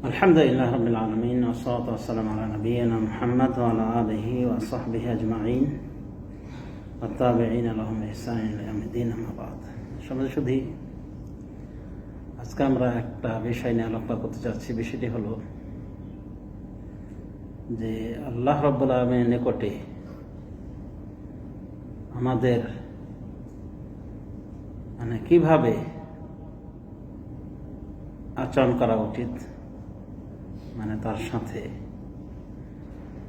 আলহামদুলিল্লাহ রাব্বিল আলামিন ওয়াসসালাতু ওয়াসসালামু আলা নাবিয়িনা মুহাম্মদ ওয়া আলা আলিহি ওয়া সাহবিহি আজমাইন ওয়া তাবিঈনা লাহুম বিইহসানিন ইলা ইয়াউমিদ্দিন, আম্মা বা'দ। শুধু আজকে আমরা একটা বিষয় নিয়ে আলোচনা করতে যাচ্ছি। বিষয়টি হলো যে আল্লাহ রাব্বুল আলামিনের নিকটে আমাদের কিভাবে আচরণ করা উচিত, তার সাথে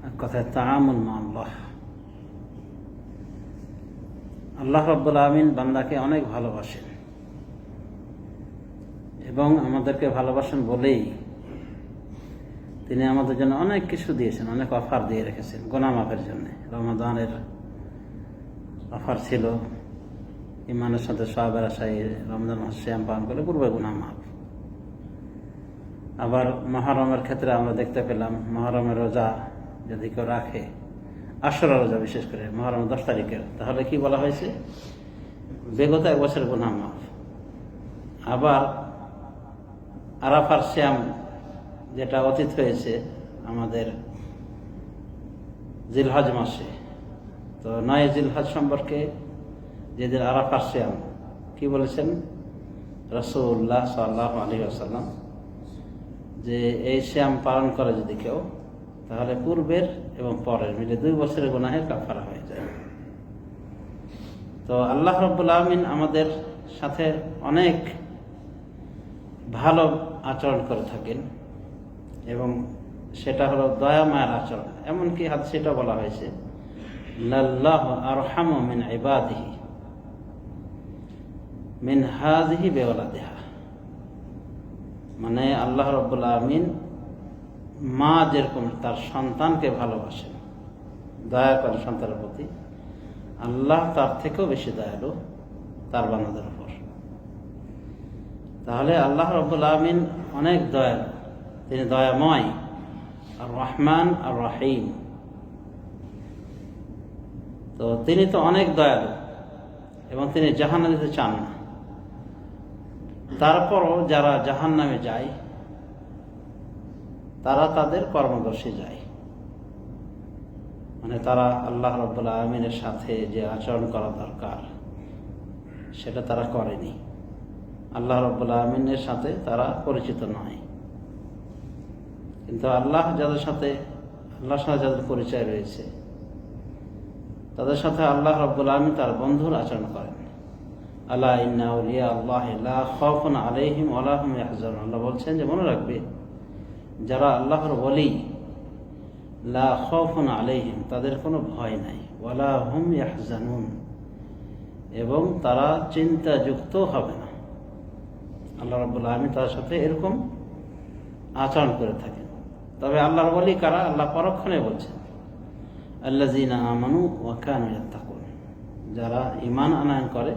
এক কথায় তাআমুল মা আল্লাহ। আল্লাহ রাব্বুল আলামিন বান্দাকে অনেক ভালোবাসেন এবং আমাদেরকে ভালোবাসেন বলেই তিনি আমাদের জন্য অনেক কিছু দিয়েছেন, অনেক অফার দিয়ে রেখেছেন গুনাহ মাফের জন্য। রমাদানের অফার ছিল, ইমানের সাথে সওয়াবের আশায় রমজান মাস সিয়াম পালন করলে পূর্বে গুনাহ মাফ। আবার মুহররমের ক্ষেত্রে আমরা দেখতে পেলাম, মুহররমের রোজা যদি কেউ রাখে, আশুরা রোজা বিশেষ করে মুহররম 10 তারিখের, তাহলে কি বলা হয়েছে? বিগত এক বছরের গুনাহ মাফ। আবার আরাফার সিয়াম যেটা অতীত হয়েছে আমাদের জিলহজ মাসে, তো 9 জিলহজ সম্পর্কে যেদিন আরাফার সিয়াম কি বলেছেন রাসূলুল্লাহ সাল্লাল্লাহু আলাইহি ওয়াসাল্লাম, যে এই সিয়াম পালন করে যদি কেউ, তাহলে পূর্বের এবং পরের মিলে 2 বছরের গুনাহের কাফারা হয়ে যায়। তো আল্লাহ রাব্বুল আলামিন আমাদের সাথে অনেক ভালো আচরণ করে থাকেন এবং সেটা হলো দয়া মায়ের আচরণ। এমনকি সেটা বলা হয়েছে লাল্লাহু আরহামু মিন ইবাদিহি মিন হাযিহি বিওয়ালাদিহা, আল্লাহ রাব্বুল আলামিন মা যেরকম তার সন্তানকে ভালোবাসেন, দয়া করেন সন্তানের প্রতি, আল্লাহ তার থেকেও বেশি দয়ালু তার বান্দাদের উপর। তাহলে আল্লাহ রাব্বুল আলামিন অনেক দয়ালু, তিনি দয়াময়, আর রহমান আর রহিম। তো তিনি তো অনেক দয়ালু এবং তিনি জাহান্নামে যেতে চান না। তারপরও যারা জাহান্নামে যায় তারা তাদের কর্মদর্শী যায়, তারা আল্লাহ রাব্বুল আলামিনের সাথে যে আচরণ করা দরকার সেটা তারা করেনি। আল্লাহ রাব্বুল আলামিনের সাথে তারা পরিচিত নয়। কিন্তু আল্লাহর সাথে যাদের পরিচয় রয়েছে তাদের সাথে আল্লাহ রাব্বুল আলামিন তার বন্ধুর আচরণ করেন। আলা ইন্না আউলিয়া আল্লাহি লা খাউফুন আলাইহিম ওয়া লা হুম ইয়াহজানুন। আল্লাহ বলছেন যে মনে রাখবে, যারা আল্লাহর ওলি, লা খাউফুন আলাইহিম, তাদের কোনো ভয় নাই, ওয়া লা হুম ইয়াহজানুন, এবং তারা চিন্তাযুক্ত হবে না। আল্লাহ রাব্বুল আলামিন তাদের সাথে এরকম আচরণ করে থাকেন। তবে আল্লাহর ওলি কারা? আল্লাহ পরক্ষণে বলছেন আল্লাযীনা আমানু ওয়া কানু ইয়াত্তাকুন, যারা ঈমান আনয়ন করে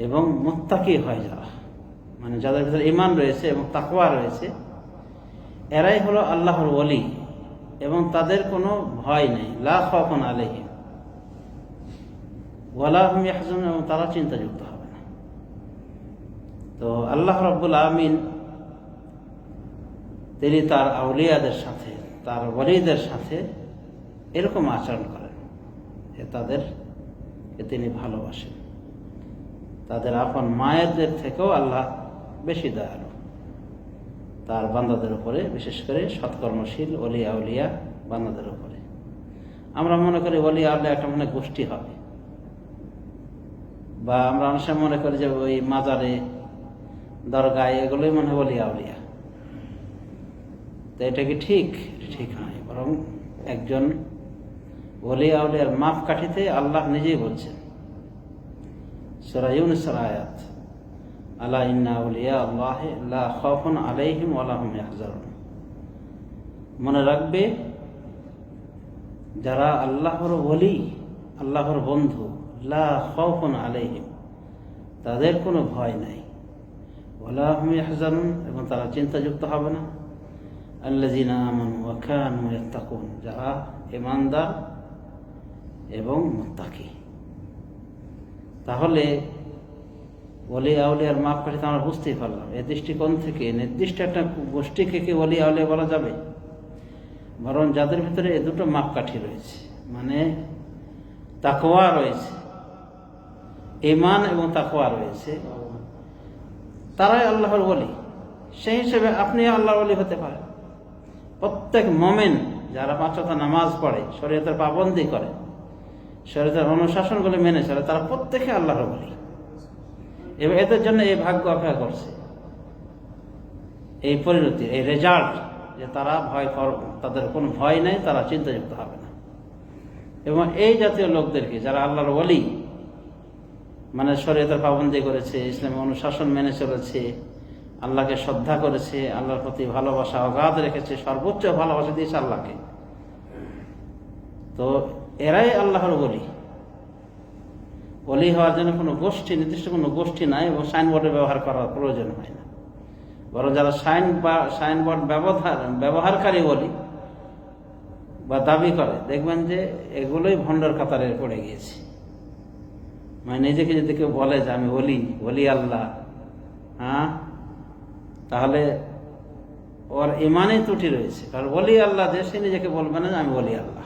এবং মুত্তাকি হয়, যারা যাদের ভিতরে ঈমান রয়েছে এবং তাকওয়া রয়েছে, এরাই হলো আল্লাহর ওলি এবং তাদের কোনো ভয় নেই। লা খাউফুন আলাইহিম ওয়া লা হুম ইয়াহজানুন, এবং তারা চিন্তাযুক্ত হবে না। তো আল্লাহ রাব্বুল আলামিন তিনি তার আউলিয়াদের সাথে, তার ওলিদের সাথে এরকম আচরণ করেন যে তাদেরকে তিনি ভালোবাসেন। তাদের আপন মায়েদের থেকেও আল্লাহ বেশি দয়ালু তার বান্দাদের উপরে, বিশেষ করে সৎকর্মশীল ওলি আউলিয়া বান্দাদের উপরে। আমরা মনে করি ওলি আউলিয়া একটা গোষ্ঠী হবে, বা আমরা অনেক সময় মনে করি যে ওই মাজারে দরগায় এগুলোই মনে হয় ওলি আউলিয়া। তো এটা কি ঠিক? ঠিক নয়। বরং একজন ওলি আউলিয়ার মাপকাঠিতে আল্লাহ নিজেই বলছেন, সূরা ইউনূসের আয়াত, আলা ইন্না আউলিয়া আল্লাহি লা খাউফুন আলাইহিম ওয়া লা হুম ইয়াহজানুন। মনে রাখবে, যারা আল্লাহর ওলি, আল্লাহর বন্ধু, লা খাউফুন আলাইহিম, তাদের কোনো ভয় নাই, ওয়া লা হুম ইয়াহজানুন, এবং তারা চিন্তাযুক্ত হবে না। আল্লাযীনা আমানু ওয়া কানু ইয়াত্তাকুন, যারা ঈমানদার এবং মুত্তাকি। তাহলে ওলি আউলিয়ার মাপকাঠি তো আমরা বুঝতেই পারলাম। এই দৃষ্টিকোণ থেকে নির্দিষ্ট একটা গোষ্ঠীকে কি ওলি আউলিয়া বলা যাবে? বরং যাদের ভিতরে এই দুটো মাপকাঠি রয়েছে, মানে তাকওয়া রয়েছে, ঈমান এবং তাকওয়া রয়েছে, তারাই আল্লাহর ওলি। সেই হিসেবে আপনি আল্লাহর ওলি হতে পারেন। প্রত্যেক মোমেন যারা 5 ওয়াক্ত নামাজ পড়ে, শরীয়তের পাবন্দি করে, শরীয়তের অনুশাসনগুলি মেনে চলে, তারা প্রত্যেকে আল্লাহর ওলি। এবং এদের জন্য এই ভাগ্য অপেক্ষা করছে, এই পরিণতি, এই রেজাল্ট, যে তারা তাদের কোনো ভয় নেই, তারা চিন্তাযুক্ত হবে না। এবং এই জাতীয় লোকদেরকে, যারা আল্লাহর ওলি, মানে শরীয়তের পাবন্দি করেছে, ইসলামের অনুশাসন মেনে চলেছে, আল্লাহকে শ্রদ্ধা করেছে, আল্লাহর প্রতি ভালোবাসা অগাধ রেখেছে, সর্বোচ্চ ভালোবাসা দিয়েছে আল্লাহকে, তো এরাই আল্লাহর ওলি। ওলি হওয়ার জন্য কোনো গোষ্ঠী, নির্দিষ্ট কোনো গোষ্ঠী নাই এবং সাইনবোর্ডের ব্যবহার করার প্রয়োজন হয় না। বরং যারা সাইনবোর্ড ব্যবহারকারী ওলি বা দাবি করে, দেখবেন যে এগুলোই ভণ্ডর কাতারে পড়ে গিয়েছে। মানে নিজেকে যদি কেউ বলে যে আমি ওলি আল্লাহ, হ্যাঁ, তাহলে ওর ইমানে ত্রুটি রয়েছে। কারণ ওলি আল্লাহ যে, সে নিজেকে বলবে না যে আমি ওলি আল্লাহ।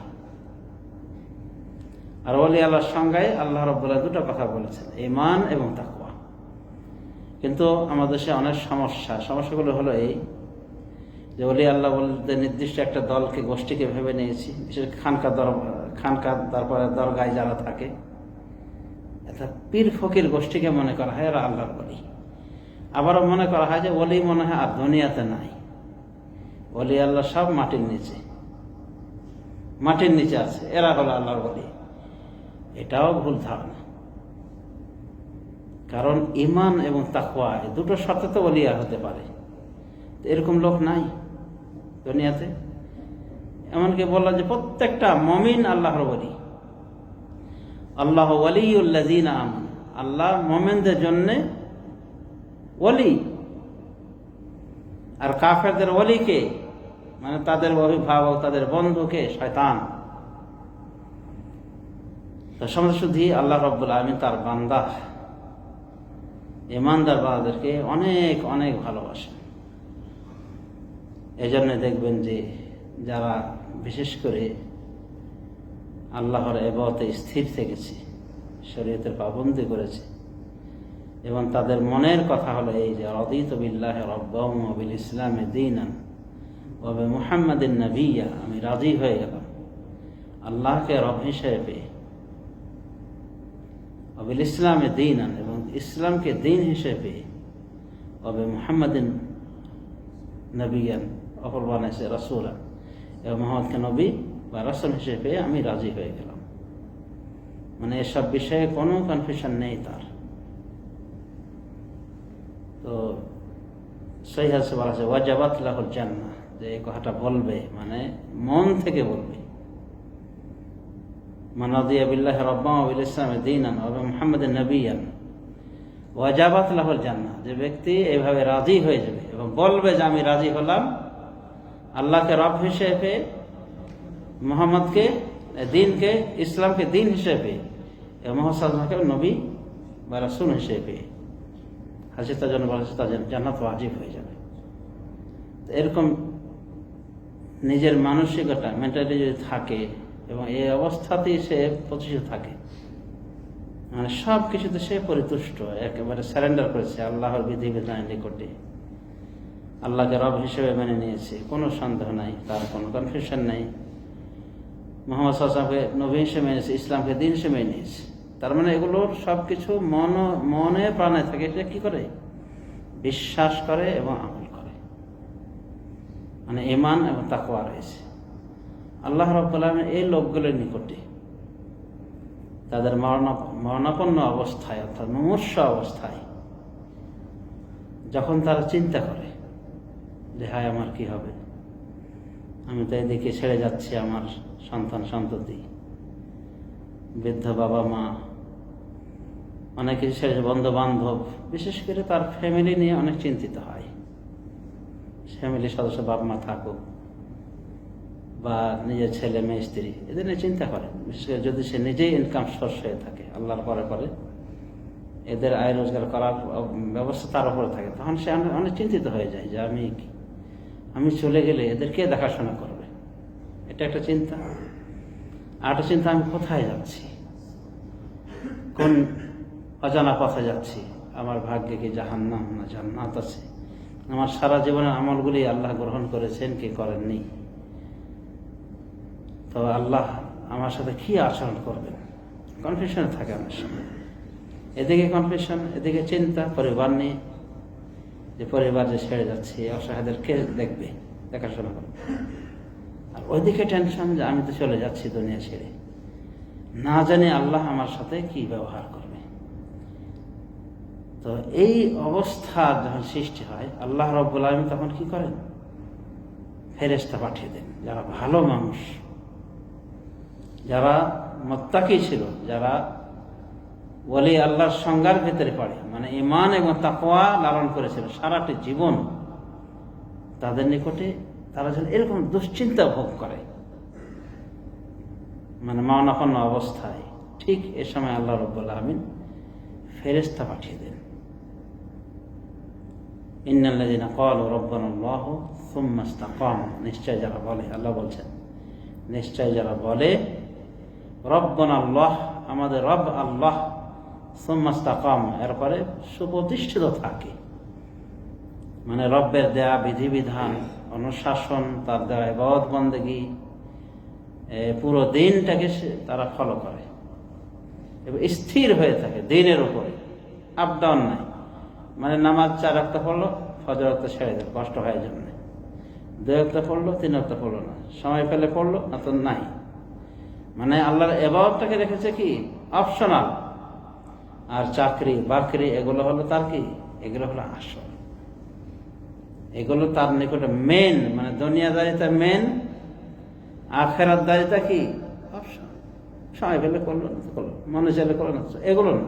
আর ওলি আল্লাহর সংজ্ঞায় আল্লাহ রাব্বুল আলামিন দুটো কথা বলেছেন, ঈমান এবং তাকওয়া। কিন্তু আমাদের দেশে অনেক সমস্যাগুলো হলো এই যে ওলি আল্লাহ বলতে নির্দিষ্ট একটা দলকে, গোষ্ঠীকে ভেবে নিয়েছি। বিশেষ খানকা তারপরে দরগায় যারা থাকে, এটা পীর ফকির গোষ্ঠীকে মনে করা হয় এরা আল্লাহর ওলি। আবারও মনে করা হয় যে ওলি মনে হয় আর দুনিয়াতে নাই, ওলি আল্লাহ সব মাটির নিচে আছে, এরা হলো আল্লাহর ওলি। এটাও ভুল ধারণা। কারণ ঈমান এবং তাকওয়া এই দুটো শর্তে তো ওলিয়া হতে পারে। এরকম লোক নাই দুনিয়াতে। এমনকি বললাম যে প্রত্যেকটা মুমিন আল্লাহর ওলি। আল্লাহ ওয়ালিউল্লাযীনা আমানু, আল্লাহ মুমিনদের জন্য ওলি। আর কাফেরদের ওলিকে, মানে তাদের অভিভাবক, তাদের বন্ধুকে শয়তান। তো সমস্ত শুধু আল্লাহ রাব্বুল আলামিন তার বান্দা, ঈমানদার বান্দাদেরকে অনেক অনেক ভালোবাসেন। এই জন্য দেখবেন যে যারা বিশেষ করে আল্লাহর ইবাদতে স্থির থেকেছে, শরীয়তের পাবন্দি করেছে, এবং তাদের মনের কথা হলো এই যে রাদিতু বিল্লাহি রাব্বান ওয়া বিল ইসলামি দীনান ওয়া বিমুহাম্মাদিন নাবিয়্যা, আমি রাজি হয়ে গেলাম আল্লাহকে রব হিসেবে পেয়ে, ওয়া বিল ইসলামি দীনান, এবং ইসলামকে দিন হিসেবে পেয়ে, ওয়া বিমুহাম্মাদিন নাবিয়্যান, অপর বানাইছে রাসূলা, এবং মুহাম্মদকে নবী বা রাসূল হিসেবে পেয়ে আমি রাজি হয়ে গেলাম। মানে এসব বিষয়ে কোনো কনফিউশন নেই তার। তো সহিহ হাদিসে বলা আছে ওয়াজাবাত লাহুল জান্নাহ, যে এই কথাটা বলবে মানে মন থেকে বলবে, মান রাদিয়া বিল্লাহি রাব্বান ওয়া বিল ইসলামি দীনান ওয়া বিমুহাম্মাদিন নাবিয়্যান ওয়াজাবাত লাহুল জান্নাহ, যে ব্যক্তি এইভাবে রাজি হয়ে যাবে এবং বলবে যে আমি রাজি হলাম আল্লাহকে রব হিসেবে, মুহাম্মদকে দিনকে, ইসলামকে দিন হিসেবে, এবং মুহাম্মদ সাল্লাল্লাহু আলাইহি ওয়াসাল্লামকে নবী বা রাসূল হিসেবে, হাসির তার জন্য বলা হয়েছে তার জান্নাত ওয়াজিব হয়ে যাবে। তো এরকম নিজের মানসিকতা, মেন্টালিটি যদি থাকে এবং এই অবস্থাতেই সে প্রতিষ্ঠিত থাকে, মানে সব কিছুতে সে পরিতুষ্ট, একেবারে সারেন্ডার করেছে আল্লাহর বিধিবিধানের নিকটে, আল্লাহকে রব হিসেবে মেনে নিয়েছে, কোনো সন্দেহ নাই, তার কোনো কনফিউশন নাই, মুহাম্মদ সাল্লাল্লাহু আলাইহি ওয়াসাল্লামকে নবী হিসেবে মেনে নিয়েছে, ইসলামকে দিন হিসেবে মেনে নিয়েছে। তার মানে এগুলোর সব কিছু মনে প্রাণে থাকে, সে কি করে? বিশ্বাস করে এবং আমল করে, মানে ঈমান এবং তাকওয়া রয়েছে। আল্লাহ রাব্বুল আলামিন এই লোকগুলোর নিকটে তাদের মরণাপন্ন অবস্থায়, অর্থাৎ মুমূর্ষ অবস্থায়, যখন তারা চিন্তা করে যে হায় আমার কি হবে, আমি তো এদিকে ছেড়ে যাচ্ছি আমার সন্তান সন্ততি, বৃদ্ধ বাবা মা, অনেক কিছু ছেড়ে, বন্ধু বান্ধব, বিশেষ করে তার ফ্যামিলি নিয়ে অনেক চিন্তিত হয়। ফ্যামিলির সদস্য বাবা মা থাকুক বা নিজের ছেলে মেয়ে স্ত্রী, এদের নিয়ে চিন্তা করে। বিশেষ করে যদি সে নিজেই ইনকাম সোর্স হয়ে থাকে, আল্লাহর পরে এদের আয় রোজগার করার ব্যবস্থা তার উপরে থাকে, তখন সে অনেক চিন্তিত হয়ে যায় যে আমি চলে গেলে এদের কে দেখাশোনা করবে। এটা একটা চিন্তা। আর একটা চিন্তা, আমি কোথায় যাচ্ছি, কোন অজানা পথে যাচ্ছি, আমার ভাগ্যে কি জাহান্নাম না জান্নাত আছে, আমার সারা জীবনের আমলগুলি আল্লাহ গ্রহণ করেছেন কি করেননি, তো আল্লাহ আমার সাথে কি আচরণ করবেন, কনফিউশনে থাকে আমার সময়। এদিকে কনফিউশন, এদিকে চিন্তা পরিবার নিয়ে, যে পরিবার যে ছেড়ে যাচ্ছে, অসহায়দের কে দেখবে, দেখাশোনা করবে। আর ওইদিকে টেনশন যে আমি তো চলে যাচ্ছি দুনিয়া ছেড়ে, না জানি আল্লাহ আমার সাথে কি ব্যবহার করবে। তো এই অবস্থার যখন সৃষ্টি হয়, আল্লাহ রাব্বুল আলামিন তখন কি করেন, ফেরেশতা পাঠিয়ে দেন, যারা ভালো মানুষ, যারা মুত্তাকি ছিল, যারা ওলি আল্লাহর সংজ্ঞার ভেতরে পড়ে, মানে ঈমান এবং তাকওয়া লালন করেছিল সারাটি জীবন, তাদের নিকটে তারা যেন এরকম দুশ্চিন্তা ভোগ করে, মানে মরণাপন্ন অবস্থায়, ঠিক এ সময় আল্লাহ রাব্বুল আলামিন ফেরেশতা পাঠিয়ে দেন। ইন্নাল্লাযীনা ক্বালু রাব্বানাল্লাহু সুম্মা ইসতাকামু, নিশ্চয় যারা বলে, আল্লাহ বলছেন নিশ্চয় যারা বলে রব্বানাল্লাহ, আমাদের রব আল্লাহ, সুম্মা ইসতাকামু, এরপরে সুপ্রতিষ্ঠিত থাকে, মানে রব্বের দেয়া বিধিবিধান অনুশাসন, তার দেওয়া ইবাদত বন্দেগী, পুরো দিনটাকে তারা ফলো করে এবং স্থির হয়ে থাকে দিনের উপরে, আপ ডাউন নাই। মানে নামাজ 4 ওয়াক্ত পড়লো, ফজর ওয়াক্ত ছেড়ে দিল কষ্ট হয় জন্য, 2 ওয়াক্ত পড়লো, 3 ওয়াক্ত পড়লো না, সময় পেলে পড়লো, না তো নাই। মানে আল্লাহর ইবাদতটাকে রেখেছে কি অপশনাল। আর চাকরি বাকরি এগুলো হলো তার কি, এগুলো হলো আসল, এগুলো তার নিকটে মেন, মানে দুনিয়াদারিতা মেন, আখিরাতদারিতা কি অপশন। সময় পেলে করলো, না তো করলো, মনে চাইলে করলো না, এগুলো না।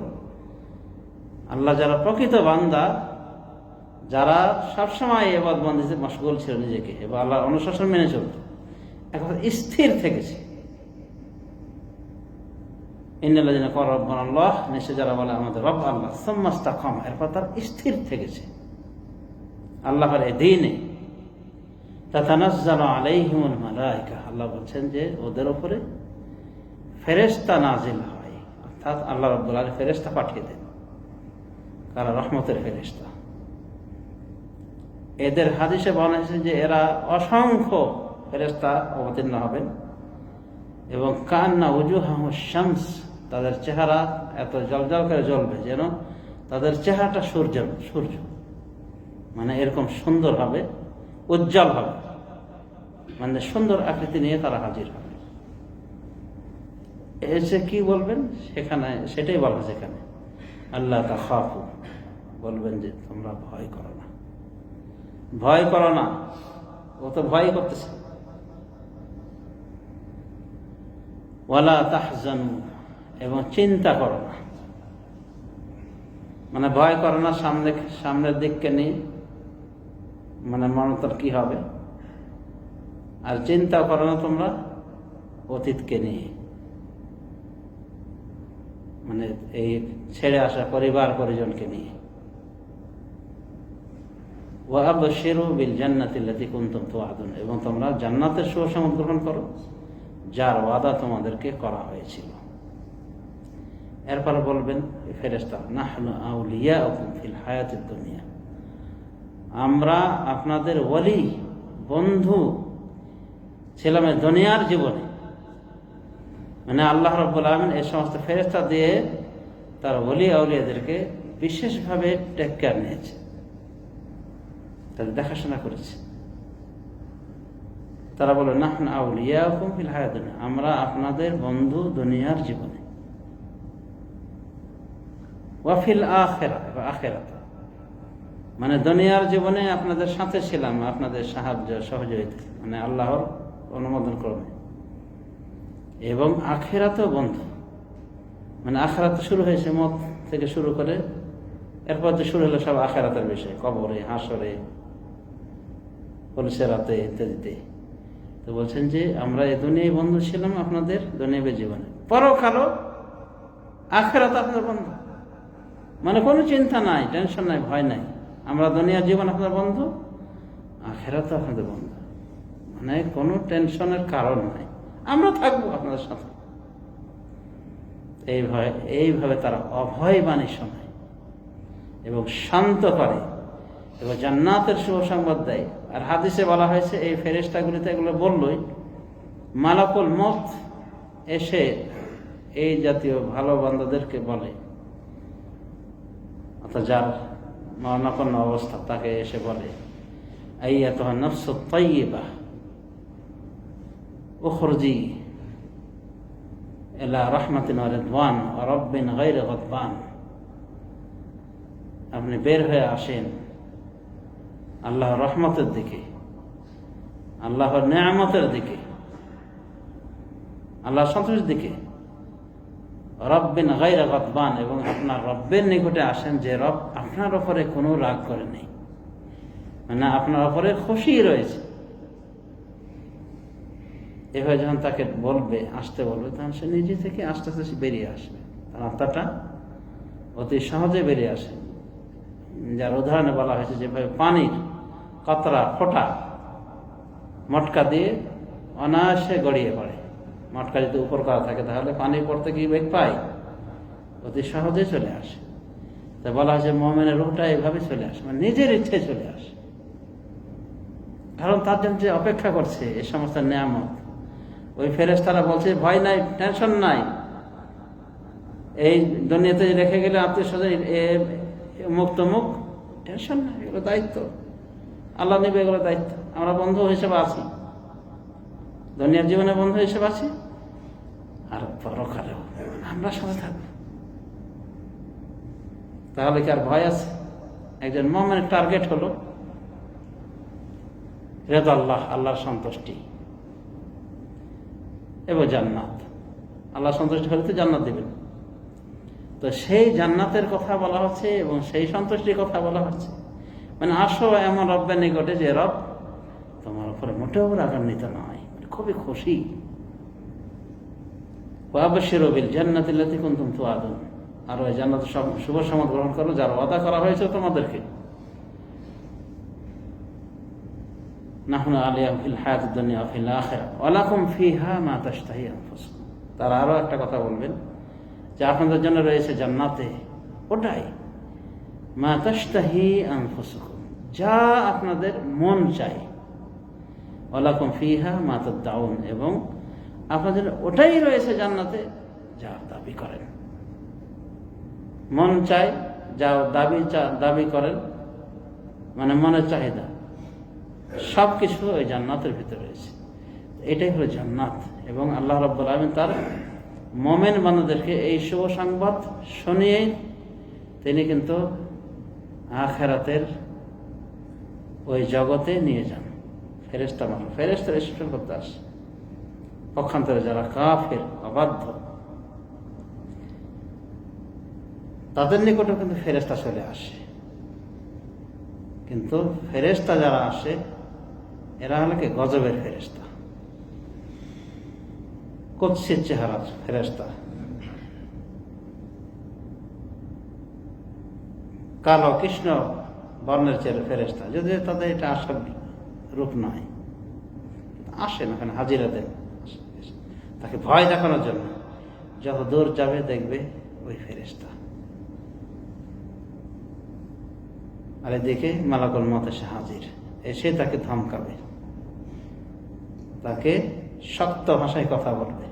আল্লাহ যারা প্রকৃত বান্দা, যারা সবসময় ইবাদত বন্দেগীতে মশগুল ছিল নিজেকে এবং আল্লাহর অনুশাসন মেনে চলত, এখন স্থির থেকেছে। ইন্নাল্লাযীনা ক্বালু রাব্বানাল্লাহ, নিশ্চয় যারা বলে আমাদের রব আল্লাহ, সুম্মা ইসতাকামু, এরপর তার স্থির থেকেছে আল্লাহর এই দ্বীনে। তাতানাজ্জালু আলাইহিমুল মালায়েকা, আল্লাহ বলছেন যে ওদের উপরে ফেরেশতা নাজিল হয়, অর্থাৎ আল্লাহ রাব্বুল আলামিন ফেরেশতা পাঠিয়ে দেন, কারা রহমতের ফেরেশতা। এদের হাদিসে বলা হয়েছে যে এরা অসংখ্য ফেরেশতা অবতীর্ণ হবেন এবং কান্না উজুহাহুশ শামস, তাদের চেহারা এত জ্বলজ্বল করে জ্বলবে যেন তাদের চেহারাটা সূর্য, মানে এরকম সুন্দর হবে, উজ্জ্বল হবে, মানে সুন্দর আকৃতি নিয়ে তারা হাজির হবে। এসে কি বলবেন সেখানে, সেটাই বলবেন সেখানে, আল্লাহ তাখাফু, বলবেন যে তোমরা ভয় করো না, ভয় করো না। ও তো ভয় করতেছে। ওয়ালা তাহজানু, এবং চিন্তা করো না, মানে ভয় করো না সামনের দিককে নিয়ে, মানে মনতর কি হবে, আর চিন্তা করো না তোমরা অতীতকে নিয়ে, মানে এই ছেড়ে আসা পরিবার পরিজনকে নিয়ে। ওয়া আবশিরু বিল জান্নাতিল্লাতী কুনতুম তুআদুন, এবং তোমরা জান্নাতের সুসংবাদ গ্রহণ করো যার ওয়াদা তোমাদেরকে করা হয়েছিল। এরপর বলবেন ফেরেশতা, নাহনু আউলিয়াউকুম ফিল হায়াতিদ দুনিয়া, আমরা আপনাদের ওলি বন্ধু ছিলাম দুনিয়ার জীবনে। মানে আল্লাহ রাব্বুল আলামিন এই সমস্ত ফেরেশতা দিয়ে তার ওলি আউলিয়াদেরকে বিশেষভাবে টেক কেয়ার নিয়েছে, তাদের দেখাশোনা করেছে। তারা বলে নাহনু আউলিয়াউকুম ফিল হায়াতিদ দুনিয়া, আমরা আপনাদের বন্ধু দুনিয়ার জীবনে। ওয়া ফিল আখিরাহ, আখিরাত, মানে দুনিয়ার জীবনে আপনাদের সাথে ছিলাম, আপনাদের সাহায্য সহযোগিতা, মানে আল্লাহর অনুমোদন ক্রমে, এবং আখিরাতেও বন্ধু, মানে আখিরাত শুরু হয়েছে মত থেকে শুরু করে, এরপর যে শুরু হলো সব আখিরাতের বিষয়, কবরে, হাসরে, পুলিশেরাতে ইত্যাদিতে। তো বলছেন যে আমরা এই দুনিয়ায় বন্ধু ছিলাম আপনাদের দুনিয়াবী জীবনে, পরকালও আখিরাত আপনাদের বন্ধু। মানে কোনো চিন্তা নাই, টেনশন নাই, ভয় নাই। আমরা দুনিয়ার জীবন আপনার বন্ধু, আখিরাত আপনাদের বন্ধু, মানে কোনো টেনশনের কারণ নাই, আমরা থাকবো আপনাদের সাথে। এইভাবে তারা অভয় বাণী শোনায় এবং শান্ত করে এবং জান্নাতের শুভ সংবাদ দেয়। আর হাদিসে বলা হয়েছে এই ফেরেশতাগুলিতে এগুলো বললই মালাকুল মউত এসে এই জাতীয় ভালো বান্দাদেরকে বলে, অর্থাৎ যার মরণাপন্ন অবস্থা তাকে এসে বলে, আইয়াতুহা নাফসুত তাইয়্যিবাহ উখরুজি ইলা রাহমাতিন ওয়া রিদওয়ান ওয়া রাব্বিন গায়রি গাদবান। আপনি বের হয়ে আসেন আল্লাহর রহমতের দিকে, আল্লাহর নেয়ামতের দিকে, আল্লাহর সন্তুষ্টির দিকে। রব্বিন গায়রি গাদবান, এবং আপনার রব্বের নিকটে আসেন যে রব আপনার উপরে কোনো রাগ করে নেই, মানে আপনার উপরে খুশি রয়েছে। এভাবে যখন তাকে বলবে, আসতে বলবে, তখন সে নিজে থেকে আস্তে আস্তে বেরিয়ে আসবে, তার আত্মাটা অতি সহজে বেরিয়ে আসে। যার উদাহরণে বলা হয়েছে যেভাবে পানির কতরা ফোঁটা মটকা দিয়ে অনায়াসে গড়িয়ে পড়ে, মটকা যদি উপর করা থাকে তাহলে পানি পড়তে কি বেগ পায়, অতি সহজে চলে আসে। তা বলা হয়েছে মুমিনের রূহটা এইভাবে চলে আসে, মানে নিজের ইচ্ছে চলে আসে, কারণ তার জন্য যে অপেক্ষা করছে এই সমস্ত নিয়ামত। ওই ফেরেশতারা বলছে ভয় নাই, টেনশন নাই, এই দুনিয়াতে রেখে গেলে আত্মীয় স্বজন মুক্ত মুখ, টেনশন নাই, এগুলো দায়িত্ব আল্লাহ নেবে, এগুলো দায়িত্ব। আমরা বন্ধু হিসেবে আছি, দুনিয়ার জীবনে বন্ধু হিসেবে আছি, আর পরকালেও আমরা সাথে থাকবো। তাহলে কি আর ভয় আছে? একজন মুমিনের টার্গেট হলো রেদা আল্লাহ, আল্লাহর সন্তুষ্টি এবং জান্নাত। আল্লাহ সন্তুষ্টি হলে তো জান্নাত দেবেন। তো সেই জান্নাতের কথা বলা হচ্ছে এবং সেই সন্তুষ্টির কথা বলা হচ্ছে, মানে আসো এমন রব্বের নিকটে যে রব তোমার উপরে মোটেও রাগান্বিত নয়, খুবই খুশি। ওয়াবশিরু বিল জান্নাতি আল্লাতী কুনতুম তুআদুন, আর ওই জান্নাতের শুভ সংবাদ গ্রহণ করো যার ওয়াদা করা হয়েছে তোমাদেরকে। নাহনু আলিয়াহুম ফিল হায়াতিদ দুনিয়া ওয়া ফিল আখিরাহ ওয়া লাকুম ফিহা মা তাশতাহি আনফুসুকুম। তারা আরো একটা কথা বলবেন যে আপনাদের জন্য রয়েছে জান্নাতে ওটাই মা তাশতাহি আনফুসুকুম, যা আপনাদের মন চায়, ওয়া লাকুম ফিহা মা তাদউন, এবং আপনাদের ওটাই রয়েছে জান্নাতে যা দাবি করেন। মন চায়, যা দাবি করেন, মানে মনের চাহিদা, সবকিছু ওই জান্নাতের ভিতরে রয়েছে। এটাই হলো জান্নাত। এবং আল্লাহ রাব্বুল আলামিন তার মুমিন বান্দাদেরকে এই শুভ সংবাদ শুনিয়ে তিনি কিন্তু আখিরাতের ওই জগতে নিয়ে যান। ফেরেশতা রিসিপশন করতে আসে, পক্ষান্তরে যারা কাফের অবাধ্য তাদের নিকটেও কিন্তু ফেরেশতা চলে আসে। কিন্তু ফেরেশতা যারা আসে এরা হলো কি গজবের ফেরেশতা, কুদসির চেহারার ফেরেশতা, কালো কৃষ্ণ বর্ণের চেহারা ফেরেশতা, যদিও তাদের এটা আসল রূপ নয়। আসেন ওখানে হাজিরা দেন তাকে ভয় দেখানোর জন্য, যত দূর যাবে দেখবে ওই ফেরেশতা। আর এদিকে মালাকুল মউত এসে হাজির, এসে তাকে ধমকাবে, তাকে শক্ত ভাষায় কথা বলবে,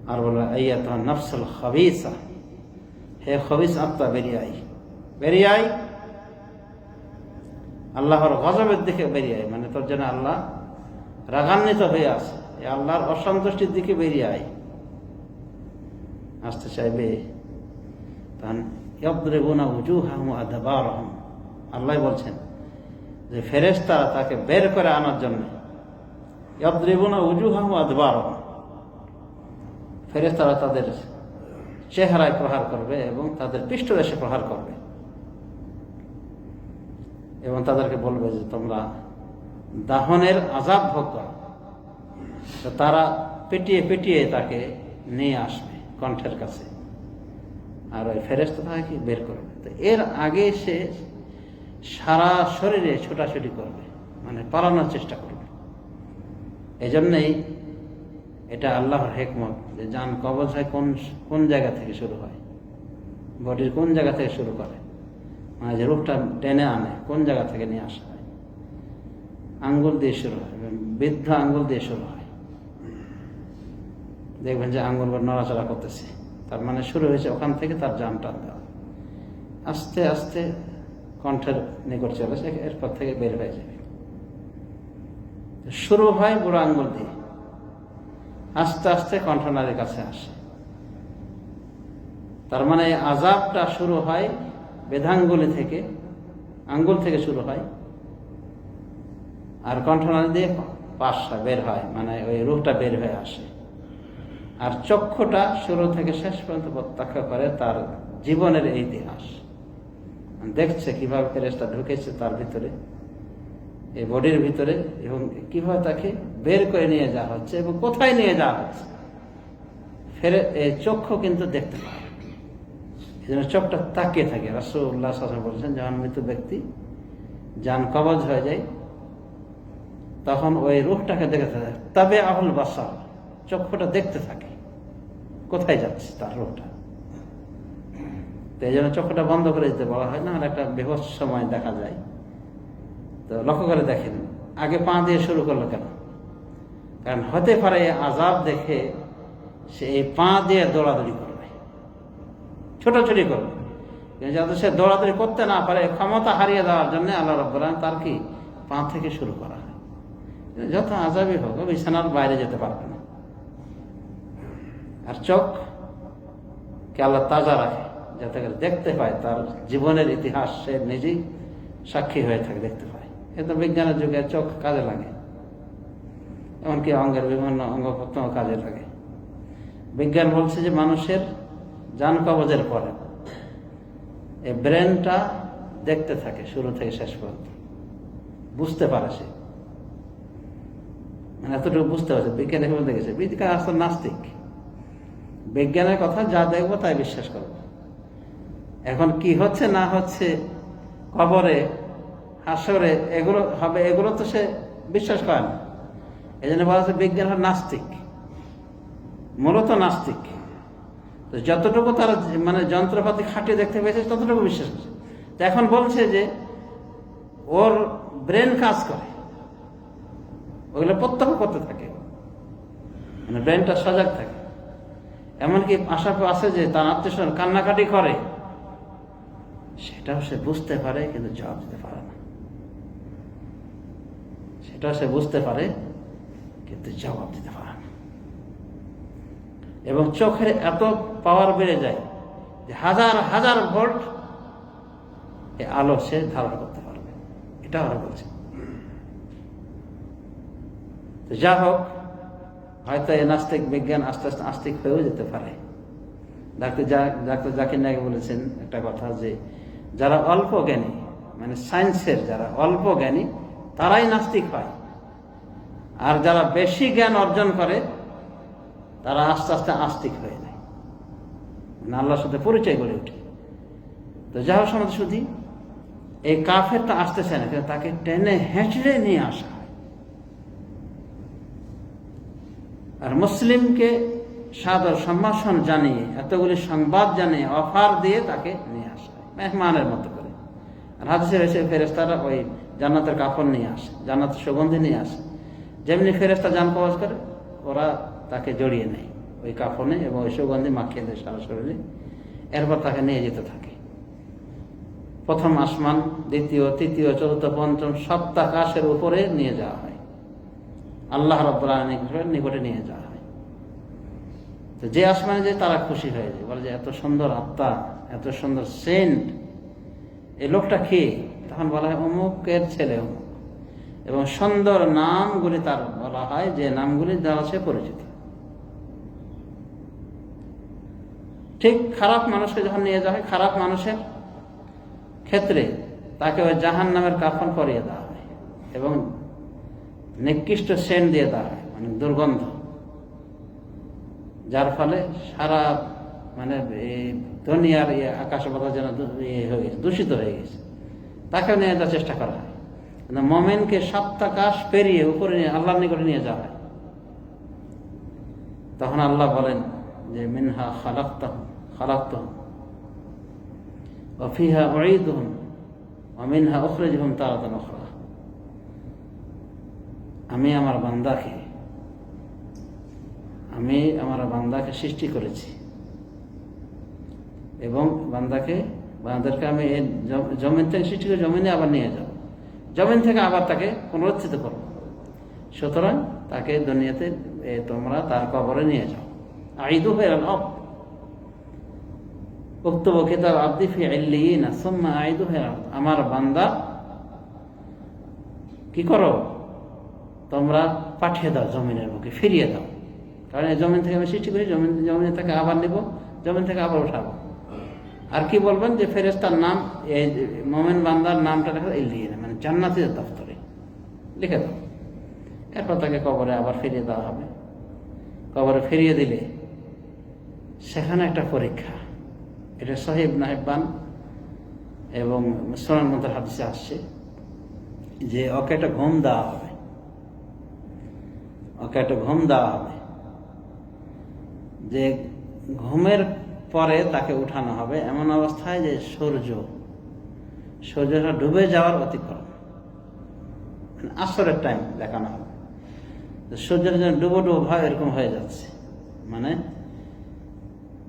আর বলবে আইয়াতুহান নাফসুল খাবিসা, হে খবিস আত্মা বেরিয়ে আই, বেরিয়ে আই, আল্লাহর গজবের দিকে বেরিয়ে আই, মানে তোর জন্য আল্লাহ রাগান্বিত হয়ে আছে, এই আল্লাহর অসন্তুষ্টির দিকে বেরিয়ে আই। আসতে চাইবে তখন ইয়াদরিবুনা উজুহাহুম ওয়া আদবারহুম, আল্লাহ বলছেন যে ফেরেশতারা তাকে বের করে আনার জন্য ইয়াদরিবুনা উজুহাহুম ওয়া আদবারহুম, ফেরেশতারা তাদের চেহারায় প্রহার করবে এবং তাদের পৃষ্ঠদেশে প্রহার করবে এবং তাদেরকে বলবে যে তোমরা দাহনের আযাব ভোগ করো। তো তারা পিটিয়ে পিটিয়ে তাকে নিয়ে আসবে কণ্ঠের কাছে, আর ওই ফেরেশতা তাকে বের করবে। তো এর আগে সে সারা শরীরে ছোটাছুটি করবে, মানে পালানোর চেষ্টা করবে। এই জন্যেই এটা আল্লাহর হিকমত যে জান কবজ হয় কোন কোন জায়গা থেকে শুরু হয়, বডির কোন জায়গা থেকে শুরু করে, মানে যে রূপটা টেনে আনে কোন জায়গা থেকে নিয়ে আসা হয়। আঙ্গুল দিয়ে শুরু হয়, বৃদ্ধ আঙ্গুল দিয়ে শুরু হয়। দেখবেন যে আঙ্গুল নড়াচড়া করতেছে, তার মানে শুরু হয়েছে ওখান থেকে তার জান টান দেওয়া। আস্তে আস্তে কণ্ঠের নিকট চলে আসে, এরপর থেকে বের হয়ে যাবে। শুরু হয় বুড়ো আঙ্গুল দিয়ে, আস্তে আস্তে কণ্ঠনালীর কাছে আসে। তার মানে আযাবটা শুরু হয় বেধাঙ্গুলি থেকে, আঙ্গুল থেকে শুরু হয়, আর কণ্ঠনালী দিয়ে পাশা বের হয়, মানে ওই রূহটা বের হয়ে আসে। আর চক্ষুটা শুরু থেকে শেষ পর্যন্ত প্রত্যক্ষ করে তার জীবনের এই ইতিহাস, দেখছে কিভাবে ফেরেশতা ঢুকেছে তার ভিতরে, এই বডির ভিতরে, এবং কিভাবে তাকে বের করে নিয়ে যাওয়া হচ্ছে এবং কোথায় নিয়ে যাওয়া হচ্ছে। এই চক্ষু কিন্তু দেখতে পায়, এই জন্য চোখটা তাকিয়ে থাকে। রাসূলুল্লাহ সাল্লাল্লাহু আলাইহি ওয়াসাল্লাম বলেছেন, যখন মৃত ব্যক্তি জান কবজ হয়ে যায় তখন ওই রূহটাকে দেখতে থাকে, তবে আহুল বাসার, চক্ষুটা দেখতে থাকে কোথায় যাচ্ছে তার রূহটা। তো এই জন্য চক্ষুটা বন্ধ করে দিতে বলা হয় না, আর একটা বেহস সময় দেখা যায়। তো লক্ষ্য করে দেখেন আগে পা দিয়ে শুরু করলো কেন? কারণ হতে পারে আযাব দেখে সে এই পা দিয়ে দৌড়াদৌড়ি করবে, ছোটাছুটি করবে, যাতে সে দৌড়াদৌড়ি করতে না পারে ক্ষমতা হারিয়ে দেওয়ার জন্য আল্লাহ রাব্বুল আলামিন তার কি পা থেকে শুরু করা হয়। যত আযাবই হোক বিছানার বাইরে যেতে পারবে না। আর চোখ কে আল্লাহ তাজা রাখে যাতে করে দেখতে পায় তার জীবনের ইতিহাস, সে নিজেই সাক্ষী হয়ে থাকে, দেখতে পায়। এ তো বিজ্ঞানের যুগে চোখ কাজে লাগে, এমনকি অঙ্গের বিভিন্ন অঙ্গ প্রত্যঙ্গ কাজে লাগে। বিজ্ঞান বলছে যে মানুষের জান কবজের পরে এই ব্রেনটা দেখতে থাকে শুরু থেকে শেষ পর্যন্ত, বুঝতে পারে সে, মানে এতটুকু বুঝতে পারছে। বিজ্ঞান এভাবে দেখেছে, বিজ্ঞান আসলে নাস্তিক, বিজ্ঞানের কথা যা দেখবো তাই বিশ্বাস করবো। এখন কি হচ্ছে না হচ্ছে কবরে, হাসরে, এগুলো হবে, এগুলো তো সে বিশ্বাস করে না। এই জন্য বলা হচ্ছে বিজ্ঞান হল নাস্তিক, মূলত নাস্তিক। তো যতটুকু তারা মানে যন্ত্রপাতি খাটিয়ে দেখতে পেয়েছে ততটুকু বিশ্বাস করছে। তো এখন বলছে যে ওর ব্রেন কাজ করে, ওগুলো প্রত্যক্ষ করতে থাকে, মানে ব্রেনটা সজাগ থাকে। এমনকি আশা আছে যে তার আত্মীয় কান্নাকাটি করে, সেটাও সে বুঝতে পারে কিন্তু জবাব দিতে পারে না। সেটাও সে বুঝতে পারে কিন্তু জবাব দিতে পারে না। এবং চোখের এত পাওয়ার বেড়ে যায় যে হাজার হাজার ভোল্ট এই আলো সে ধারণ করতে পারবে, এটা ওরা বলছে। তো যা হোক, হয়তো এই নাস্তিক বিজ্ঞান আস্তে আস্তে আস্তিক হয়েও যেতে পারে। ডাক্তার জাকির নায়েক বলেছেন একটা কথা, যে যারা অল্প জ্ঞানী, মানে সায়েন্সের যারা অল্প জ্ঞানী তারাই নাস্তিক হয়, আর যারা বেশি জ্ঞান অর্জন করে তারা আস্তে আস্তে আস্তিক হয়ে যায়, মানে আল্লাহর সাথে পরিচয় গড়ে ওঠে। তো যা হোক সমাজ শুধু এই কাফেরটা আসতেছে না, কিন্তু তাকে টেনে হেঁচড়ে নিয়ে আসা হয়। আর মুসলিমকে সাদর সম্ভাষণ জানিয়ে, এতগুলি সংবাদ জানিয়ে, অফার দিয়ে তাকে নিয়ে আসা হয় মেহমানের মতো করে। আর হাদিসে রয়েছে ফেরেশতারা ওই জান্নাতের কাফন নিয়ে আসে, জান্নাতের সুগন্ধি নিয়ে আসে। যেমনি ফেরেশতা জান কবজ করে, ওরা তাকে জড়িয়ে নেয় ওই কাফনে এবং ওই সুগন্ধি মাখিয়ে দেয় সারা শরীরে। এরপর তাকে নিয়ে যেতে থাকে প্রথম আসমান, দ্বিতীয়, তৃতীয়, চতুর্থ, পঞ্চম, সপ্তাকাশের উপরে নিয়ে যাওয়া হয়, আল্লাহ রাব্বুল আলামিনের নিকটে নিয়ে যাওয়া হয়। তো যে আসমানে যায় তারা খুশি হয়ে যায়, বলে যে এত সুন্দর আত্মা, এত সুন্দর সেন্ট, এই লোকটা কে? তখন বলা হয় অমুকের ছেলে অমুক, এবং সুন্দর নামগুলি তার বলা হয়, যে নামগুলি দেওয়া আছে পরিচিত। ঠিক খারাপ মানুষকে যখন নিয়ে যাওয়া হয়, খারাপ মানুষের ক্ষেত্রে তাকে ওই জাহান্নামের কাফন পরিয়ে দেওয়া হয় এবং নিকৃষ্ট সেন্ট দিয়ে দেওয়া হয়, মানে দুর্গন্ধ, যার ফলে সারা মানে দুনিয়ার আকাশ বাতাস যেন হয়ে গেছে, দূষিত হয়ে গেছে, তাকেও নিয়ে যাওয়ার চেষ্টা করা হয়। কিন্তু মোমেনকে সপ্তাকাশ পেরিয়ে উপরে নিয়ে আল্লাহর নিকটে নিয়ে যাওয়া হয়। তখন আল্লাহ বলেন যে মিনহা খালাকতাহুম ওয়া ফিহা উঈদুহুম ওয়া মিনহা উখরিজুহুম তারাতান উখরা। আমি আমার বান্দাকে সৃষ্টি করেছি এবং বান্দাদেরকে আমি জমিন থেকে সৃষ্টি করে জমিনে আবার নিয়ে যাব, জমিন থেকে আবার তাকে পুনরুত্থিত করব। সুতরাং তাকে দুনিয়াতে তোমরা তার কবরে নিয়ে যাও। আইদু হেরাল অব উক্তব কিতাব আব্দি ফি ইল্লিয়িনা সুম্মা আইদু হেরাল। আমার বান্দা কি করো, তোমরা পাঠিয়ে দাও জমিনের বুকে, ফিরিয়ে দাও। কারণ এই জমিন থেকে আমি সৃষ্টি করি, জমিনে তাকে আবার নেব, জমিন থেকে আবার উঠাবো। আর কি বলবেন যে ফেরেশতার নাম, এই মোমেন বান্দার নামটা লেখা ইল্লিয়িনা, মানে জান্নাতের দফতরে লিখে দাও। এরপর তাকে কবরে আবার ফিরিয়ে দেওয়া হবে। কবরে ফিরিয়ে দিলে সেখানে একটা পরীক্ষা, এটা সহিহ ইবনে হিব্বান এবং সুনান মধ্যে হাদিসে আসছে যে ওকে একটা ঘুম দেওয়া হবে, যে ঘুমের পরে তাকে উঠানো হবে এমন অবস্থায় যে সূর্যটা ডুবে যাওয়ার অতিক্রম, মানে আসরের টাইম দেখানো হবে। সূর্যের যেন ডুবো হয় এরকম হয়ে যাচ্ছে, মানে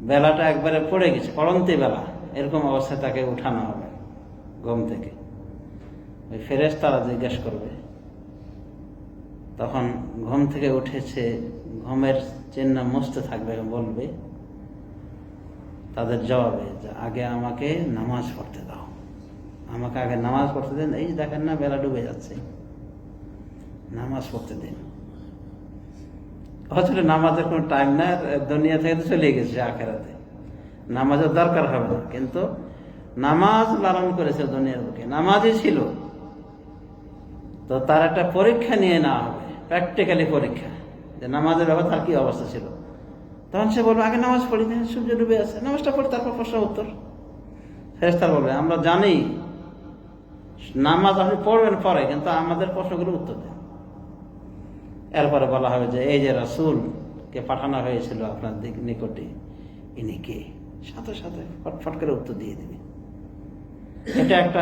বেলাটা একবারে পড়ে গেছে, পড়ন্তি বেলা, এরকম অবস্থায় তাকে উঠানো হবে ঘুম থেকে। ওই ফেরেশতারা জিজ্ঞেস করবে, তখন ঘুম থেকে উঠেছে, ঘুমের চিহ্ন মুছতে থাকবে, বলবে তাদের জবাবে যে আগে আমাকে নামাজ পড়তে দাও, আমাকে আগে নামাজ পড়তে দেন। এই যে দেখেন না বেলা ডুবে যাচ্ছে, নামাজ পড়তে দিন। আসলে নামাজের কোনো টাইম না, দুনিয়া থেকে তো চলে গেছে আখেরাতে, নামাজের দরকার হবে না। কিন্তু নামাজ লালন করেছে দুনিয়ার বুকে, নামাজই ছিল, তো তার একটা পরীক্ষা নিয়ে নেওয়া হবে, প্র্যাকটিক্যালি পরীক্ষা, যে নামাজের ব্যাপারে তার কি অবস্থা ছিল। তখন সে বলবে আগে নামাজ পড়ি, দেন সূর্য ডুবে আছে, নামাজটা পড়ি, তারপর প্রশ্ন উত্তর। ফেরেশতা বলবে আমরা জানি নামাজ আপনি পড়বেন পরে, কিন্তু আমাদের প্রশ্নগুলো উত্তর দেন। এরপরে বলা হবে যে এই যে রাসূলকে পাঠানো হয়েছিল আপনার নিকটে, ইনি কে? সাথে সাথে ফটফট করে উত্তর দিয়ে দিবে। এটা একটা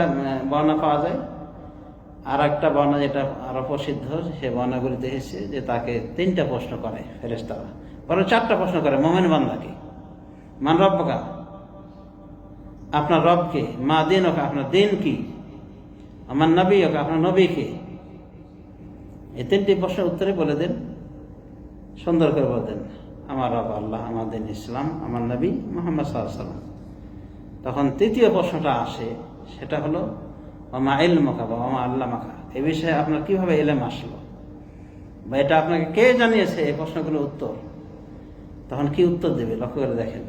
বর্ণনা পাওয়া যায়। আর একটা বর্ণনা যেটা আরো প্রসিদ্ধ, সে বর্ণনাগুলিতে এসেছে যে তাকে 3টা প্রশ্ন করে ফেরেশতারা, বরং 4টা প্রশ্ন করে মুমিন বান্দাকে। মান রব্বুকা, আপনার রবকে, মা দীনুকা, আপনার দিন কি, আমার নবীকা, আপনার নবী কে। এই 3টি প্রশ্নের উত্তরে বলে দেন, সুন্দর করে বলে দেন আমার রব আল্লাহ, আমার দিন ইসলাম, আমার নবী মুহাম্মদ সাল্লাল্লাহু আলাইহি ওয়াসাল্লাম। তখন 3য় প্রশ্নটা আসে, সেটা হলো ওমা ইলমুকা বা ওমা আল্লামাকা, এই বিষয়ে আপনার কিভাবে ইলম আসলো, বা এটা আপনাকে কে জানিয়েছে, এই প্রশ্নগুলোর উত্তর। তখন কি উত্তর দেবে লক্ষ্য করে দেখেন।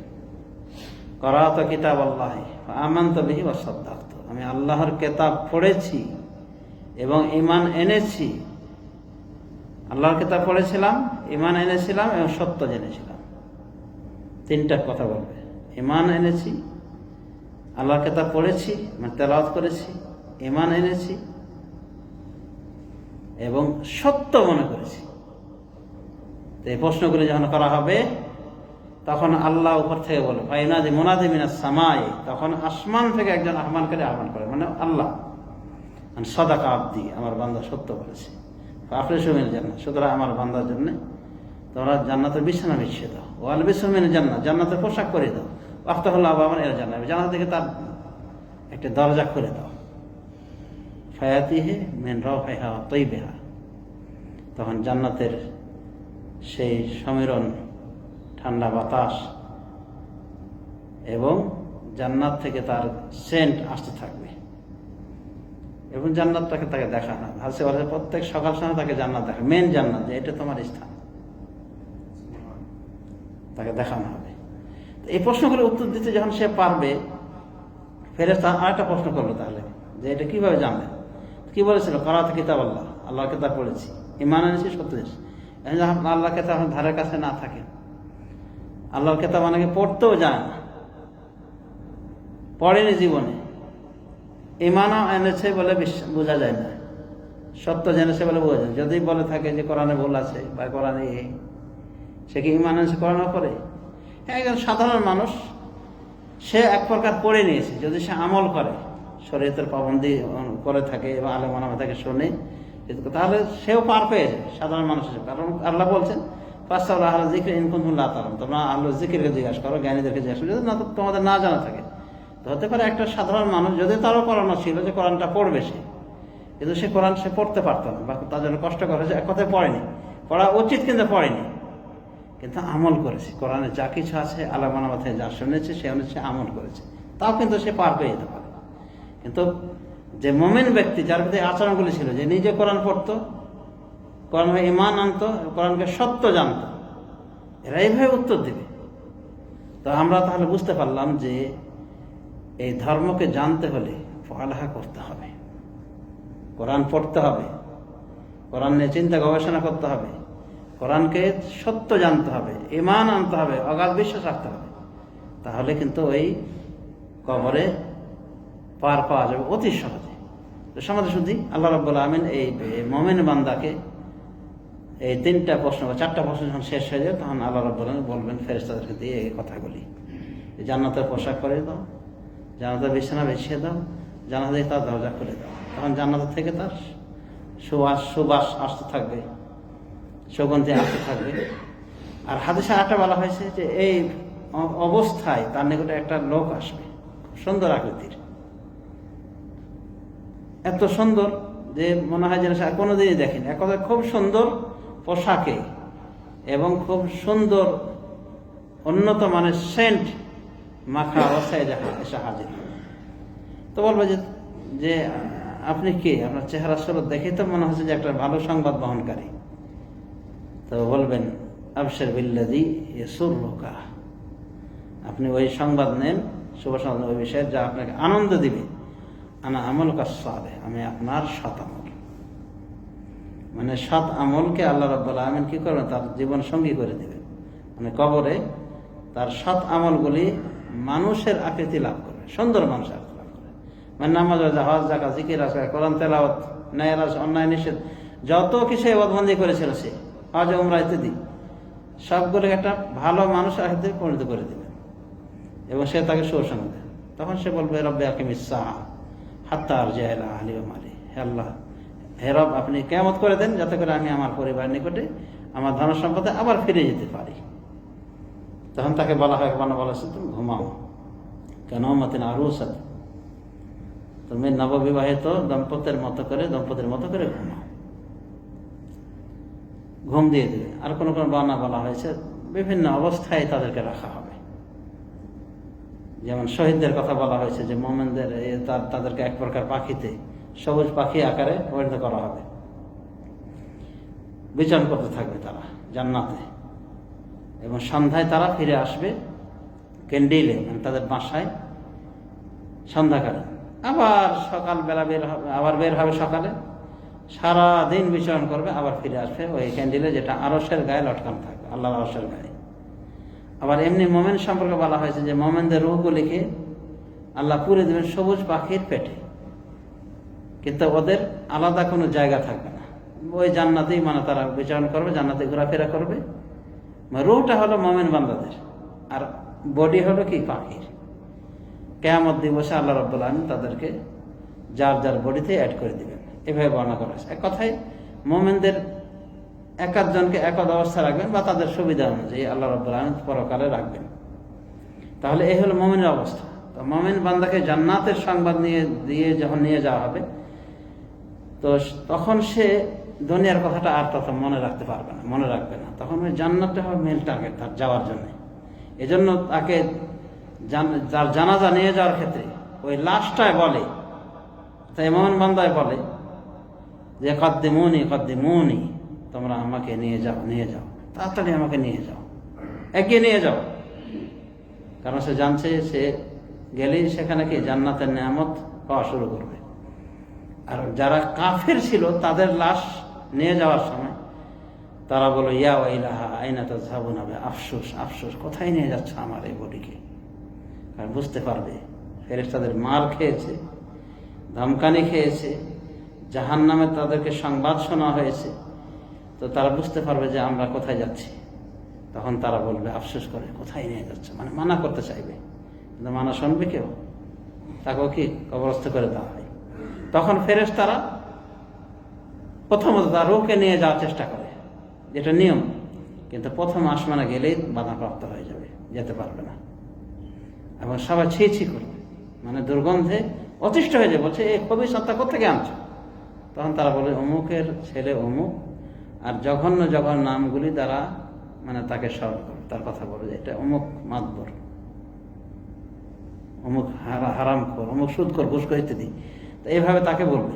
করাত কিতাব আল্লাহি আমানতু বিহি ওয়া সাদ্দাকতু, আমি আল্লাহর কিতাব পড়েছি এবং ঈমান এনেছি। আল্লাহর কিতাব পড়েছিলাম, ঈমান এনেছিলাম এবং সত্য জেনেছিলাম। 3টা কথা বলবে, ঈমান এনেছি, আল্লাহর কিতাব পড়েছি মানে তেলাওয়াত করেছি, ঈমান এনেছি এবং সত্য মনে করেছি। তো এই প্রশ্নগুলি যখন করা হবে তখন আল্লাহ উপর থেকে বলে ফাইনাদি মুনাদি মিনাস সামাই, তখন আসমান থেকে একজন আহ্বানকারী আহ্বান করে, মানে আল্লাহ, মানে সাদাকা আব্দি, আমার বান্দা সত্য বলেছে, আফরিশু মিনাল জান্নাহ, সুতরাং আমার বান্দার জন্য তোমরা জান্নাতের বিছানা বিছিয়ে দাও, ও আলবিসু মিনাল জান্নাহ, জান্নাতের পোশাক করে দাও, আফতাহুল্লাহ আবামান এর জান্নাত, জান্নাত থেকে তার একটা দরজা খুলে দাও। ফায়াতিহি মিন রাওহিহা ওয়া তাইবিহা, তখন জান্নাতের সেই সমীরণ ঠান্ডা বাতাস এবং জান্নাত থেকে তার সেন্ট আসতে থাকবে, এবং জান্নাত তাকে দেখানো হাসে বলে প্রত্যেক সকাল সময় তাকে জান্নাত দেখা, মেন জান্নাত, যে এটা তোমার স্থান, তাকে দেখানো হবে। এই প্রশ্নগুলো উত্তর দিতে যখন সে পারবে, ফেরেশতা আরেকটা প্রশ্ন করলো, তাহলে যে এটা কিভাবে জানলেন, কি বলেছিল, করাত কিতাব আল্লাহ, আল্লাহর কিতাব পড়েছি, ঈমান এনেছি, সত্য এনেছি। আল্লাহর কিতাব ধারের কাছে না থাকে, আল্লাহর কিতাব অনেকে পড়তেও যায় না, পড়েনি জীবনে, ইমানও এনেছে বলে বোঝা যায় না, সত্য জেনেছে বলে বোঝা যায়। যদি বলে থাকে যে কোরআনে ভুল আছে বা কোরআনে সে কি ইমান এনেছে কোরআনও পড়ে? একজন সাধারণ মানুষ, সে এক প্রকার পড়ে নিয়েছে, যদি সে আমল করে, শরীয়তের পাবন্দি করে থাকে এবং আলেম ওলামা থেকে শুনে, তাহলে সেও পার পেয়ে যায় সাধারণ মানুষ হিসেবে। কারণ আল্লাহ বলছেন ফাসআলু আহলা যিকরি ইন কুনতুম লা তা'লামুন, তোমরা আহলে যিকিরকে জিজ্ঞাসা করো, জ্ঞানীদেরকে জিজ্ঞাসা করো, যদি না তোমাদের না জানা থাকে। তো হতে পারে একটা সাধারণ মানুষ, যদি তারও পড়ানো ছিল যে কোরআনটা পড়বে সে, কিন্তু সে কোরআন সে পড়তে পারতো না, বা তার জন্য কষ্ট করে এক কথায় পড়েনি, পড়া উচিত কিন্তু পড়েনি, কিন্তু আমল করেছে। কোরআনে যা কিছু আছে আলেম ওলামা থেকে যা শুনেছে সে অনুযায়ী আমল করেছে, তাও কিন্তু সে পার পেয়ে যেতে পারে। কিন্তু যে মুমিন ব্যক্তি, যার ভিতরে আচরণগুলি ছিল, যে নিজে কোরআন পড়তো, কোরআনে ঈমান আনতো, কোরআনকে সত্য জানতো, এরা এইভাবে উত্তর দিবে। তো আমরা তাহলে বুঝতে পারলাম যে এই ধর্মকে জানতে হলে পড়ালেখা করতে হবে, কোরআন পড়তে হবে, কোরআন নিয়ে চিন্তা গবেষণা করতে হবে, কোরআনকে সত্য জানতে হবে, ঈমান আনতে হবে, অগাধ বিশ্বাস রাখতে হবে। তাহলে কিন্তু ওই কবরে পার পাওয়া যাবে অতি সহজে। তো সমাজে শুধু আল্লাহ রাব্বুল আমিন এই মুমিন বান্দাকে এই 3টা প্রশ্ন বা 4টা প্রশ্ন যখন শেষ হয়ে যায়, তখন আল্লাহ রাব্বুল আমিন বলবেন ফেরেশতাদেরকে দিয়ে এই কথাগুলি, জান্নাতের পোশাক পরিয়ে দাও, জান্নাতের বিছানা বিছিয়ে দাও, জান্নাতে তার দরজা খুলে দাও। তখন জান্নাতের থেকে তার সুবাস আসতে থাকবে, সুগন্ধি আসতে থাকবে। আর হাদিসে আরেকটা বলা হয়েছে যে এই অবস্থায় তার নিকটে একটা লোক আসবে, সুন্দর আকৃতির, এত সুন্দর যে মনে হয় যেন সে কোনোদিনই দেখেনি। এক কথায় খুব সুন্দর পোশাকে এবং খুব সুন্দর উন্নত মানের সেন্ট মাখা অবস্থায় এসে হাজির। তো বলবে যে আপনি কে? আপনার চেহারা সুরত দেখেই তো মনে হচ্ছে যে একটা ভালো সংবাদ বহনকারী। তো বলবেন আবশির বিল্লাযী ইয়াসুররুকা, আপনি ওই সংবাদ নেন, শুভ সংবাদ ওই বিষয়ে যা আপনাকে আনন্দ দিবে। আনা আমালুকা সালেহ, আমি আপনার সৎ আমল, মানে সৎ আমলকে আল্লাহ রাব্বুল আমিন কি করবেন, তার জীবন সঙ্গী করে দিবেন। মানে কবরে তার সৎ আমলগুলি মানুষের আকৃতি লাভ করবে, সুন্দর মানুষের আকৃতি লাভ করবে। মানে নামাজ, হজ, যাকাত, জিকির, আজকার, কোরআন তেলাওয়াত, ন্যায় অন্যায় নিষেধ, যত কিছু ইবাদতবন্দি করেছিল সে, হজ উমরা ইত্যাদি, সবগুলোকে একটা ভালো মানুষের আকৃতিতে পরিণত করে দিবেন এবং সে তাকে সুসংবাদ দেবে। তখন সে বলবে রব্বি আকিমিস সাআহ হাত্তা আরজিআ ইলা আহলি ওয়া মালি, হে আল্লাহ, হে রব, আপনি কিয়ামত করে দেন যাতে করে আমি আমার পরিবারের নিকটে, আমার ধন সম্পদে আবার ফিরে যেতে পারি। তখন তাকে বলা হয়, বলা হচ্ছে তুমি ঘুমাও, কেন মতিন আরুসাত, তুমি নববিবাহিত দম্পতির মতো করে ঘুমাও, ঘুম দিয়ে দেবে। আর কোনো বর্ণনা বলা হয়েছে বিভিন্ন অবস্থায় তাদেরকে রাখা হবে। যেমন শহীদদের কথা বলা হয়েছে যে মুমিনদের তাদেরকে এক প্রকার পাখিতে, সবুজ পাখি আকারে পরিণত করা হবে, বিচরণ করতে থাকবে তারা জান্নাতে, এবং সন্ধ্যায় তারা ফিরে আসবে ক্যান্ডিলে, মানে তাদের বাসায় সন্ধ্যাকালে। আবার সকালবেলা বের হবে সকালে, সারাদিন বিচরণ করবে, আবার ফিরে আসবে ওই ক্যান্ডিলে, যেটা আরশের গায়ে লটকানো থাকবে, আল্লাহর আরশের গায়ে। আবার এমনি মোমেন সম্পর্কে বলা হয়েছে যে মোমেনদের রূহগুলিকে আল্লাহ পুরে দেবেন সবুজ পাখির পেটে, কিন্তু ওদের আলাদা কোনো জায়গা থাকবে না, ওই জান্নাতেই মানে তারা বিচরণ করবে, জান্নাতে ঘোরাফেরা করবে। রূহটা হলো মোমেন বান্দাদের, আর বডি হলো কি পাখির। কিয়ামত দিবসে আল্লাহ রাব্বুল আমিন তাদেরকে যার যার বডিতে অ্যাড করে দিবেন, এভাবে বর্ণনা করা হয়েছে। এক কথায় মোমেনদের এক একজনকে এক অবস্থা রাখবেন, বা তাদের সুবিধা অনুযায়ী আল্লাহ রাব্বুল আমিন পরকালে রাখবেন। তাহলে এই হলো মুমিনের অবস্থা। তো মুমিন বান্দাকে জান্নাতের সংবাদ দিয়ে যখন নিয়ে যাওয়া হবে, তো তখন সে দুনিয়ার কথাটা আর তত মনে রাখবে না। তখন ওই জান্নাতটা হবে মেন টার্গেট তার যাওয়ার জন্য। এজন্য তাকে যার জানাজা নিয়ে যাওয়ার ক্ষেত্রে ওই লাশটায় বলে, তাই মুমিন বান্দায় বলে যে কদ্দিমুনি, তোমরা আমাকে নিয়ে যাও, তাড়াতাড়ি আমাকে নিয়ে যাও, এগিয়ে নিয়ে যাও। কারণ সে জানছে সে গেলেই সেখানে কি জান্নাতের নিয়ামত পাওয়া শুরু করবে। আর যারা কাফের ছিল তাদের লাশ নিয়ে যাওয়ার সময় তারা বলো ইয়া ওয়াইলাহা আইনা তাযহাবুনা, আফসোস, কোথায় নিয়ে যাচ্ছ আমার এই বডিকে। আর বুঝতে পারবে ফেরেশতাদের মার খেয়েছে, ধমকানি খেয়েছে, জাহান্নামে তাদেরকে সংবাদ শোনা হয়েছে, তো তারা বুঝতে পারবে যে আমরা কোথায় যাচ্ছি। তখন তারা বলবে, আফসোস করে, কোথায় নিয়ে যাচ্ছে, মানে মানা করতে চাইবে, কিন্তু মানা শুনবে কেউ? তাকেও কি কবরস্থ করে দেওয়া হয়। তখন ফেরেশতারা প্রথমত তার রূহকে নিয়ে যাওয়ার চেষ্টা করে, যেটা নিয়ম, কিন্তু প্রথম আসমানে গেলেই বাধাপ্রাপ্ত হয়ে যাবে, যেতে পারবে না, এবং সবাই ছি ছি করবে, মানে দুর্গন্ধে অতিষ্ঠ হয়ে যাবে, বলছে এই খবিস সত্তা কোথেকে আনছো? তখন তারা বলে, অমুকের ছেলে অমুক, আর জঘন্য জঘন্য নামগুলি দ্বারা মানে তাকে স্মরণ করে, তার কথা বলে, এটা অমুক মাতবর, অমুক হারামখোর, অমুক সুদখোর, ঘুষখোর ইত্যাদি। তো এইভাবে তাকে বলবে।